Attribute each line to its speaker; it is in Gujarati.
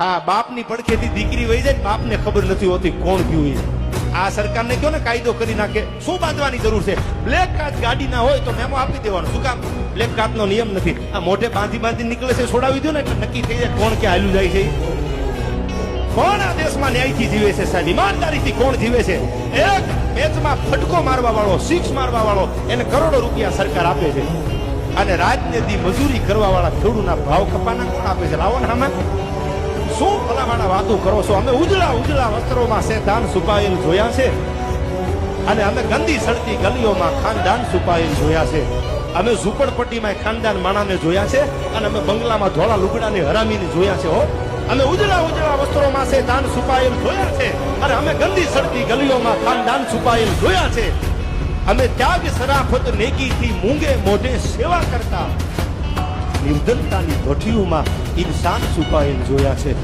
Speaker 1: હા, બાપની પડખેથી દીકરી વહી જાય, બાપને ખબર નથી હોતી કોણ ગયું એ. આ સરકારને કહો ને કાયદો કરી નાખે. શું બાંધવાની જરૂર છે? બ્લેક કાચ ગાડી ના હોય તો મેમો આપી દેવાનો. શું કામ? બ્લેક કાચ નો નિયમ નથી. આ મોઢે બાંધી નીકળે છે, છોડાવી દો ને એટલે નક્કી થઈ જાય કોણ ક્યાં હાલ્યું જાય છે. કોણ આ દેશમાં ન્યાયથી જીવે છે સાહેબ? ઈમાનદારીથી કોણ જીવે છે? એક મેચમાં ફટકો મારવા વાળો, સિક્સ મારવા વાળો, એને કરોડો રૂપિયા સરકાર આપે છે. અને રાતને દી મજૂરી કરવા વાળા ખેડૂતના ભાવ કપાના કોણ આપે છે? લાવો ને આમાં શું ભલામાના વાતો કરો છો? અમે ઉજળા ઉજળા વસ્ત્રોમાં શેતાન છુપાયેલ જોયા છે, અને અમે ગંદી સડતી ગલીઓમાં ખાનદાન છુપાયેલ જોયા છે. અમે ઝૂંપડપટ્ટીમાં ખાનદાન માણાને જોયા છે, અને અમે બંગલામાં ધોળા લુગડાની હરામીને જોયા છે. હો, અમે ઉજળા ઉજળા વસ્ત્રોમાં શેતાન છુપાયેલ જોયા છે, અને અમે ગંદી સડતી ગલીઓમાં ખાનદાન છુપાયેલ જોયા છે. અમે ત્યાગ સરાફત નેકીથી મૂંગે મોઢે સેવા કરતા નિર્ધનતાની ભઠ્ઠીઓમાં ઇન્સાન છુપાયેલ જોયા છે.